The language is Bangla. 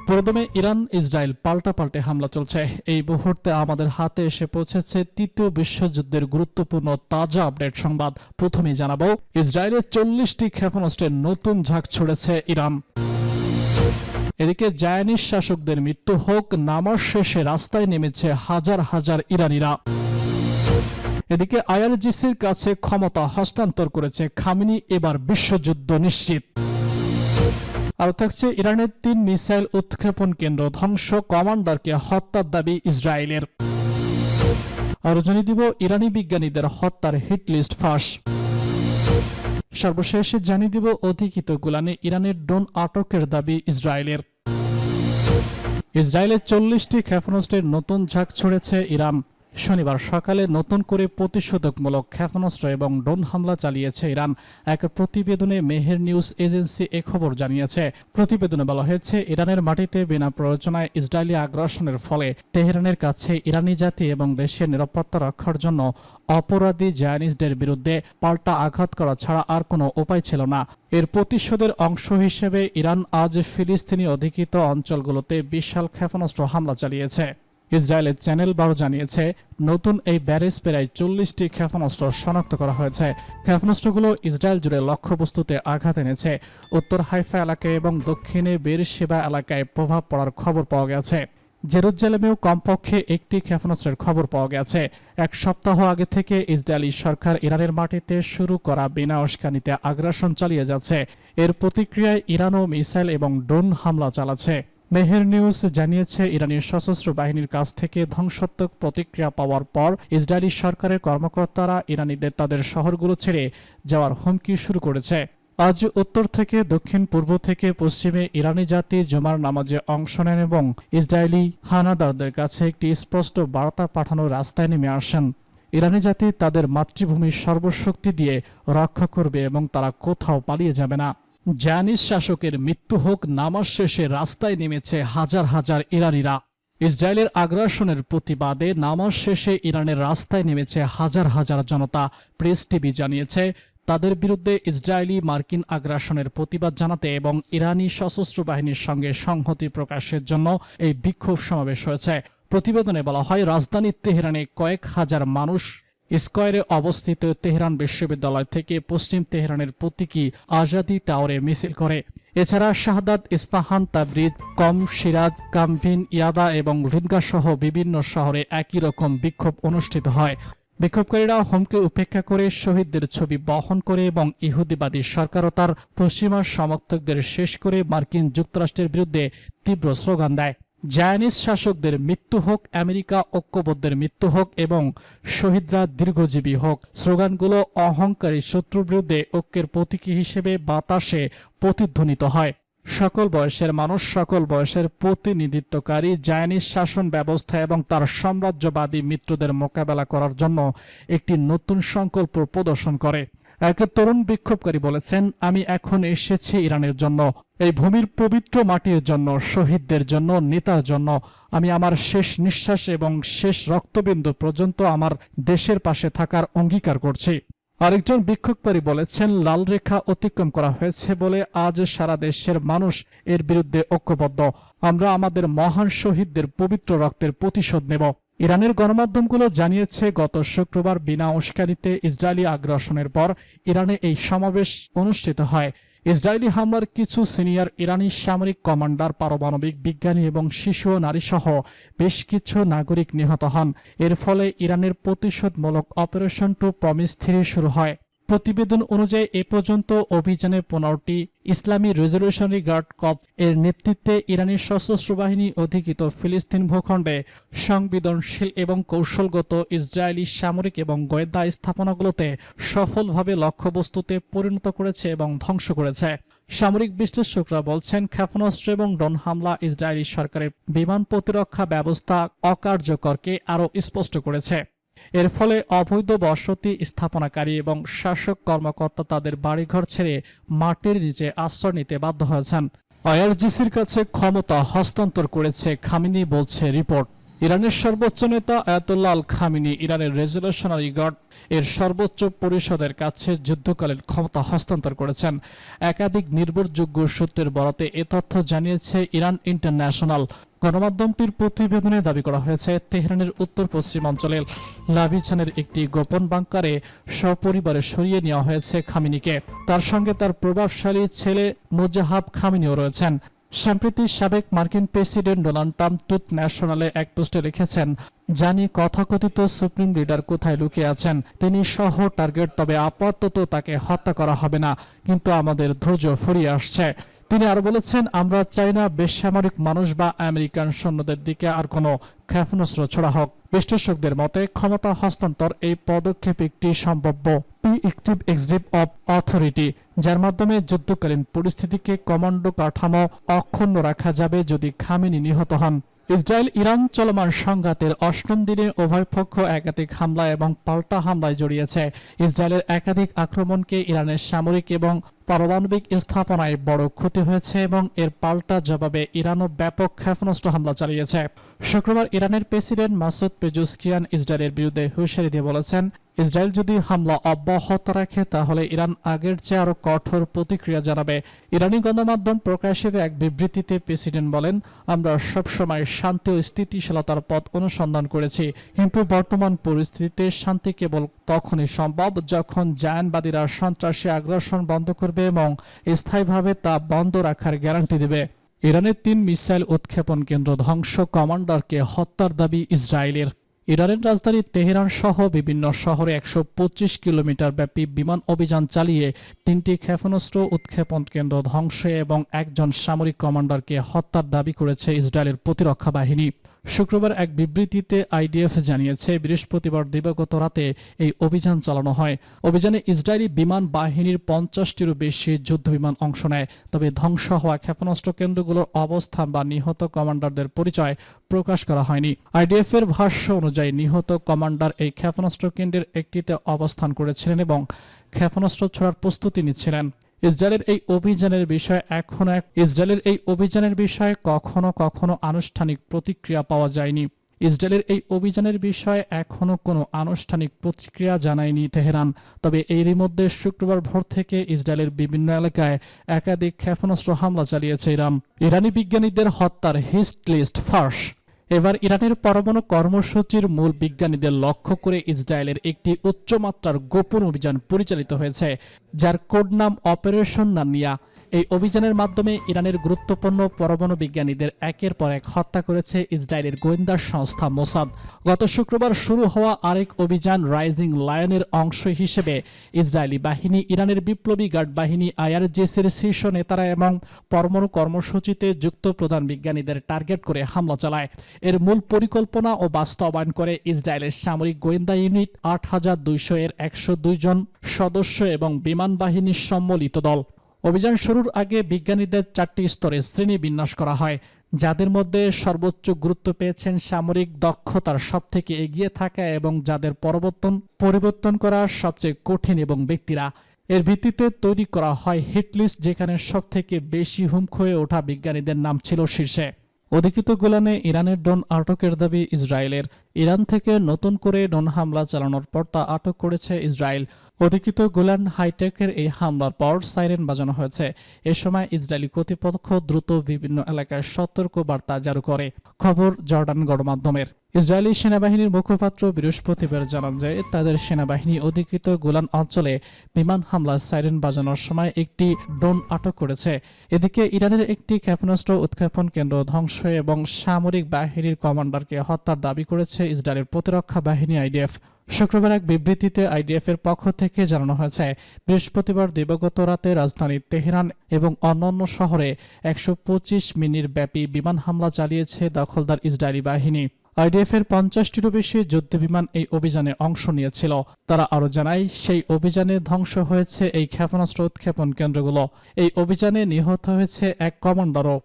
পুরোদমে ইরান ইসরায়েল পাল্টাপাল্টে হামলা চলছে। এই মুহূর্তে আমাদের হাতে এসে পৌঁছেছে তৃতীয় বিশ্বযুদ্ধের গুরুত্বপূর্ণ তাজা আপডেট সংবাদ। প্রথমেই জানাবো, ইসরায়েলের 40টি ক্ষেপণাস্ত্রের নতুন ঝাঁক ছুড়েছে ইরান। এদিকে জায়নিস শাসকদের মৃত্যু হোক, নামাজ শেষে রাস্তায় নেমেছে হাজার হাজার ইরানিরা। এদিকে আইআরজিসির কাছে ক্ষমতা হস্তান্তর করেছে খামেনি, এবার বিশ্বযুদ্ধ নিশ্চিত। আর থাকছে ইরানের 3 মিসাইল উৎক্ষেপণ কেন্দ্র ধ্বংস, কমান্ডারকে হত্যার দাবি ইসরায়েলের। আর জানিয়ে দিব ইরানি বিজ্ঞানীদের হত্যার হিট লিস্ট ফাঁস। সর্বশেষ জানিয়ে দিব অধিকৃত গোলানে ইরানের ড্রোন আটকের দাবি ইসরায়েলের। ইসরায়েলের 40টি ক্ষেপণাস্ত্রের নতুন ঝাঁক ছড়েছে ইরান। শনিবার সকালে নতুন করে প্রতিশোধকমূলক ক্ষেপণাস্ত্র এবং ড্রোন হামলা চালিয়েছে ইরান। এক প্রতিবেদনে মেহের নিউজ এজেন্সি এ খবর জানিয়েছে। প্রতিবেদনে বলা হয়েছে, ইরানের মাটিতে বিনা প্ররোচনায় ইসরায়েলি আগ্রাসনের ফলে তেহরানের কাছে ইরানি জাতি এবং দেশের নিরাপত্তা রক্ষার জন্য অপরাধী জায়নিস্টদের বিরুদ্ধে পাল্টা আঘাত করা ছাড়া আর কোনো উপায় ছিল না। এর প্রতিশোধের অংশ হিসেবে ইরান আজ ফিলিস্তিনি অধিকৃত অঞ্চলগুলোতে বিশাল ক্ষেপণাস্ত্র হামলা চালিয়েছে। ইসরায়েলের চ্যানেল 12 জানিয়েছে, নতুন এই ব্যারেজ প্রায় 40টি ক্ষেপণাস্ত্র শনাক্ত করা হয়েছে। ক্ষেপণাস্ত্রগুলো ইসরায়েল জুড়ে লক্ষ্যবস্তুতে আঘাত এনেছে। উত্তর হাইফা এলাকায় এবং দক্ষিণে বেরশেবা এলাকায় প্রভাব পড়ার খবর পাওয়া গেছে। জেরুজালেমেও কমপক্ষে একটি ক্ষেপণাস্ত্রের খবর পাওয়া গেছে। এক সপ্তাহ আগে থেকে ইসরায়েলি সরকার ইরানের মাটিতে শুরু করা বিনা উস্কানিতে আগ্রাসন চালিয়ে যাচ্ছে। এর প্রতিক্রিয়ায় ইরানও মিসাইল এবং ড্রোন হামলা চালাচ্ছে। মেহের নিউজ জানিয়েছে, ইরানি সশস্ত্র বাহিনীর কাছ থেকে ধ্বংসাত্মক প্রতিক্রিয়া পাওয়ার পর ইসরায়েলি সরকারের কর্মকর্তারা ইরানিদের তাদের শহরগুলো ছেড়ে যাওয়ার হুমকি শুরু করেছে। আজ উত্তর থেকে দক্ষিণ, পূর্ব থেকে পশ্চিমে ইরানি জাতি জুমার নামাজে অংশ নেন এবং ইসরায়েলি হানাদারদের কাছে একটি স্পষ্ট বার্তা পাঠানোর রাস্তায় নেমে আসেন। ইরানি জাতি তাদের মাতৃভূমির সর্বশক্তি দিয়ে রক্ষা করবে এবং তারা কোথাও পালিয়ে যাবে না। জায়নিস শাসকের মৃত্যু হোক, নামাজ শেষে রাস্তায় নেমেছে হাজার হাজার ইরানিরা। ইসরায়েলের আগ্রাসনের প্রতিবাদে নামাজ শেষে ইরানের রাস্তায় নেমেছে হাজার হাজার জনতা। প্রেস টিভি জানিয়েছে, তাদের বিরুদ্ধে ইসরায়েলি মার্কিন আগ্রাসনের প্রতিবাদ জানাতে এবং ইরানি সশস্ত্র বাহিনীর সঙ্গে সংহতি প্রকাশের জন্য এই বিক্ষোভ সমাবেশ হয়েছে। প্রতিবেদনে বলা হয়, রাজধানী তেহরানে কয়েক হাজার মানুষ স্কয়ারে অবস্থিত তেহরান বিশ্ববিদ্যালয় থেকে পশ্চিম তেহরানের প্রতীকী আজাদি টাওয়ারে মিছিল করে। এছাড়া শাহাদাত, ইস্পাহান, তাবরিজ, কম, সিরাজ, কামভিন, ইয়াদা এবং লিনগা সহ বিভিন্ন শহরে একই রকম বিক্ষোভ অনুষ্ঠিত হয়। বিক্ষোভকারীরা হুমকি উপেক্ষা করে শহীদদের ছবি বহন করে এবং ইহুদিবাদী সরকার ও তার পশ্চিমা সমর্থকদের শেষ করে মার্কিন যুক্তরাষ্ট্রের বিরুদ্ধে তীব্র স্লোগান দেয়। জায়নিস শাসকদের মৃত্যু হোক, আমেরিকা ঐক্যবদ্ধের মৃত্যু হোক এবং শহীদরা দীর্ঘজীবী হোক। স্লোগানগুলো অহংকারী শত্রুর বিরুদ্ধে ঐক্যের প্রতীকী হিসেবে বাতাসে প্রতিধ্বনিত হয়। সকল বয়সের মানুষ, সকল বয়সের প্রতিনিধিত্বকারী জায়নিস শাসন ব্যবস্থা এবং তার সাম্রাজ্যবাদী মিত্রদের মোকাবেলা করার জন্য একটি নতুন সংকল্প প্রদর্শন করে। এক তরুণ বিক্ষোভকারী বলেছেন, আমি এখন এসেছি ইরানের জন্য, এই ভূমির পবিত্র মাটির জন্য, শহীদদের জন্য, নেতার জন্য। আমি আমার শেষ নিঃশ্বাস এবং শেষ রক্তবিন্দু পর্যন্ত আমার দেশের পাশে থাকার অঙ্গীকার করছি। আরেকজন বিক্ষোভকারী বলেছেন, লাল রেখা অতিক্রম করা হয়েছে বলে আজ সারা দেশের মানুষ এর বিরুদ্ধে ঐক্যবদ্ধ। আমরা আমাদের মহান শহীদদের পবিত্র রক্তের প্রতিশোধ নেব। ইরানের গণমাধ্যমগুলো জানিয়েছে, গত শুক্রবার বিনা উস্কানিতে ইসরায়েলি আগ্রাসনের পর ইরানে এই সমাবেশ অনুষ্ঠিত হয়। ইসরায়েলি হামলার কিছু সিনিয়র ইরানি সামরিক কমান্ডার, পারমাণবিক বিজ্ঞানী এবং শিশু ও নারীসহ বেশ কিছু নাগরিক নিহত হন। এর ফলে ইরানের প্রতিশোধমূলক অপারেশন টু প্রমিস 3 শুরু হয়। প্রতিবেদন অনুযায়ী এ পর্যন্ত অভিযানে 15টি ইসলামী রেজলিউশনারি গার্ড কর্পস এর নেতৃত্বে ইরানি সশস্ত্র বাহিনী অধিকৃত ফিলিস্তিন ভূখণ্ডে সংবেদনশীল এবং কৌশলগত ইসরায়েলি সামরিক এবং গোয়েন্দা স্থাপনাগুলোতে সফলভাবে লক্ষ্যবস্তুতে পরিণত করেছে এবং ধ্বংস করেছে। সামরিক বিশ্লেষকরা বলছেন, ক্ষেপণাস্ত্র এবং ড্রোন হামলা ইসরায়েলি সরকারের বিমান প্রতিরক্ষা ব্যবস্থা অকার্যকরকে আরও স্পষ্ট করেছে। এর ফলে অবৈধ বসতি স্থাপনাকারী এবং শাসক কর্মকর্তা তাদের বাড়িঘর ছেড়ে মাটির নিচে আশ্রয় নিতে বাধ্য হয়েছেন। আইআরজিসির কাছে ক্ষমতা হস্তান্তর করেছে খামেনি, বলছে রিপোর্ট। ইরানের সর্বোচ্চ নেতা আয়াতুল্লাহ আল খামিনি ইরানের রেজলিউশনারি গার্ড এর সর্বোচ্চ পরিষদের কাছে যুদ্ধকালীন ক্ষমতা হস্তান্তর করেছেন। একাধিক নির্ভরযোগ্য সূত্রের বরাতে এ তথ্য জানিয়েছে ইরান ইন্টারন্যাশনাল। গণমাধ্যমটির প্রতিবেদনে দাবি করা হয়েছে, তেহরানের উত্তর পশ্চিম অঞ্চলের লাভিছানের একটি গোপন বাংকারে সপরিবারে সরিয়ে নেওয়া হয়েছে খামিনিকে। তার সঙ্গে তার প্রভাবশালী ছেলে মোজাহাব খামিনিও রয়েছেন। সম্প্রতি সাবেক মার্কিন প্রেসিডেন্ট ডোনাল্ড ট্রাম্প ট্রুথ ন্যাশনালে এক পোস্টে লিখেছেন, জানি তথাকথিত সুপ্রিম লিডার কোথায় লুকিয়ে আছেন, তিনি সহ টার্গেট, তবে আপাতত তাকে হত্যা করা হবে না, কিন্তু আমাদের ধৈর্য ফুরিয়ে আসছে। তিনি আরো বলেছেন, আমরা চাই না বেসামরিক মানুষ বা আমেরিকান সৈন্যদের দিকে আর কোনো ক্ষেপণাস্ত্র ছোড়া হোক। বিশ্লেষকদের মতে ক্ষমতা হস্তান্তর এই পদক্ষেপ একটি সম্ভাব্য প্রিএক্টিভ এক্সিট অফ অথরিটি, যার মাধ্যমে যুদ্ধকালীন পরিস্থিতিকে কমান্ডো কাঠামো অক্ষুণ্ণ রাখা যাবে যদি খামেনি নিহত হন। ইসরায়েল ইরান চলমান সংঘাতের অষ্টম দিনে উভয় পক্ষ একাধিক হামলা এবং পাল্টা হামলায় জড়িয়েছে। ইসরায়েলের একাধিক আক্রমণকে ইরানের সামরিক এবং পারমাণবিক স্থাপনায় বড় ক্ষতি হয়েছে এবং এর পাল্টা জবাবে ইরানও ব্যাপক ক্ষেপণাস্ত্র হামলা চালিয়েছে। শুক্রবার ইরানের প্রেসিডেন্ট মাসুদ পেজেশকিয়ান ইসরায়েলের বিরুদ্ধে হুঁশিয়ারি দিয়ে বলেছেন, ইসরায়েল যদি হামলা অব্যাহত রাখে তাহলে ইরান আগের চেয়ে আরও কঠোর প্রতিক্রিয়া জানাবে। ইরানি গণমাধ্যম প্রকাশিত এক বিবৃতিতে প্রেসিডেন্ট বলেন, আমরা সবসময় শান্তি ও স্থিতিশীলতার পথ অনুসন্ধান করেছি, কিন্তু বর্তমান পরিস্থিতিতে শান্তি কেবল তখনই সম্ভব যখন জায়নবাদীরা সন্ত্রাসী আগ্রাসন বন্ধ করবে এবং স্থায়ীভাবে তা বন্ধ রাখার গ্যারান্টি দেবে। ইরানের 3 মিসাইল উৎক্ষেপণ কেন্দ্র ধ্বংস, কমান্ডারকে হত্যার দাবি ইসরায়েলের। ইরানের রাজধানী তেহরান সহ বিভিন্ন শহরে 125 কিলোমিটার ব্যাপী বিমান অভিযান চালিয়ে 3টি ক্ষেপণাস্ত্র উৎক্ষেপণ কেন্দ্র ধ্বংস এবং একজন সামরিক কমান্ডারকে হত্যার দাবি করেছে ইসরায়েলের প্রতিরক্ষা বাহিনী। শুক্রবার এক বিবৃতিতে আইডিএফ জানিয়েছে, বৃহস্পতিবার দিবাগত রাতে এই অভিযান চালানো হয়। অভিযানে ইসরায়েলি বিমান বাহিনীর 50টিরও বেশি যুদ্ধবিমান অংশ নেয়, তবে ধ্বংস হওয়া ক্ষেপণাস্ত্র কেন্দ্রগুলোর অবস্থান বা নিহত কমান্ডারদের পরিচয় প্রকাশ করা হয়নি। আইডিএফ এর ভাষ্য অনুযায়ী নিহত কমান্ডার এই ক্ষেপণাস্ত্র কেন্দ্রের একটিতে অবস্থান করেছিলেন এবং ক্ষেপণাস্ত্র ছোড়ার প্রস্তুতি নিচ্ছিলেন। ইসরায়েলের এই অভিযানের বিষয়ে কখনো কখনো আনুষ্ঠানিক প্রতিক্রিয়া পাওয়া যায়নি। ইসরায়েলের এই অভিযানের বিষয়ে এখনো কোনো আনুষ্ঠানিক প্রতিক্রিয়া জানায়নি তেহরান। তবে এরই মধ্যে শুক্রবার ভোর থেকে ইসরায়েলের বিভিন্ন এলাকায় একাধিক ক্ষেপণাস্ত্র হামলা চালিয়েছে ইরান। ইরানি বিজ্ঞানীদের হত্যার হিট লিস্ট ফাঁস। এবার ইরানের পরমাণু কর্মসূচির মূল বিজ্ঞানীদের লক্ষ্য করে ইসরায়েলের একটি উচ্চমাত্রার গোপন অভিযান পরিচালিত হয়েছে, যার কোড নাম অপারেশন নানিয়া। এই অভিযানের মাধ্যমে ইরানের গুরুত্বপূর্ণ পরমাণু বিজ্ঞানীদের একের পর এক হত্যা করেছে ইসরায়েলের গোয়েন্দা সংস্থা মোসাদ। গত শুক্রবার শুরু হওয়া আরেক অভিযান রাইজিং লায়নের অংশ হিসেবে ইসরায়েলি বাহিনী ইরানের বিপ্লবী গার্ড বাহিনী আইআরজিসির শীর্ষ নেতারা এবং পরমাণু কর্মসূচিতে যুক্ত প্রধান বিজ্ঞানীদের টার্গেট করে হামলা চালায়। এর মূল পরিকল্পনা ও বাস্তবায়ন করে ইসরায়েলের সামরিক গোয়েন্দা ইউনিট 8200 এর 102 জন সদস্য এবং বিমান বাহিনীর সম্মিলিত দল। অভিযান শুরুর আগে বিজ্ঞানীদের 4টি স্তরে শ্রেণী বিন্যাস করা হয়, যাদের মধ্যে সর্বোচ্চ গুরুত্ব পেয়েছেন সামরিক দক্ষতার সবথেকে এগিয়ে থাকা এবং যাদের পরিবর্তন করা সবচেয়ে কঠিন এবং ব্যক্তিরা। এর ভিত্তিতে তৈরি করা হয় হিটলিস্ট, যেখানে সবথেকে বেশি হুমকি হয়ে ওঠা বিজ্ঞানীদের নাম ছিল শীর্ষে। অধিকৃত গোলানে ইরানের ড্রোন আটকের দাবি ইসরায়েলের। ইরান থেকে নতুন করে ড্রোন হামলা চালানোর পর তা আটক করেছে ইসরায়েল। অধিকৃত গোলান হাইটেকের এই হামলার পর সাইরেন বাজানো হয়েছে। এ সময় ইসরায়েলি কর্তৃপক্ষ দ্রুত বিভিন্ন এলাকায় সতর্ক বার্তা জারি করে। খবর জর্ডান গণমাধ্যমের। ইসরায়েলি সেনাবাহিনীর মুখপাত্র বৃহস্পতিবার জানান যে তাদের সেনাবাহিনী অধিকৃত গোলান অঞ্চলে বিমান হামলা সাইরেন বাজানোর সময় একটি ড্রোন আটক করেছে। এদিকে ইরানের একটি ক্ষেপণাস্ত্র উৎক্ষেপণ কেন্দ্র ধ্বংস এবং সামরিক বাহিনীর কমান্ডারকে হত্যার দাবি করেছে ইসরায়েলের প্রতিরক্ষা বাহিনী আইডিএফ। শুক্রবার এক বিবৃতিতে আইডিএফ এর পক্ষ থেকে জানানো হয়েছে, বৃহস্পতিবার দিবাগত রাতে রাজধানী তেহরান এবং অন্যান্য শহরে 125 মিনিট ব্যাপী বিমান হামলা চালিয়েছে দখলদার ইসরায়েলি বাহিনী। আইডিএফ এর 50টিরও বেশি যুদ্ধবিমান এই অভিযানে অংশ নিয়েছিল। তারা আরও জানায়, সেই অভিযানে ধ্বংস হয়েছে এই ক্ষেপণাস্ত্র উৎক্ষেপণ কেন্দ্রগুলো। এই অভিযানে নিহত হয়েছে এক কমান্ডারও।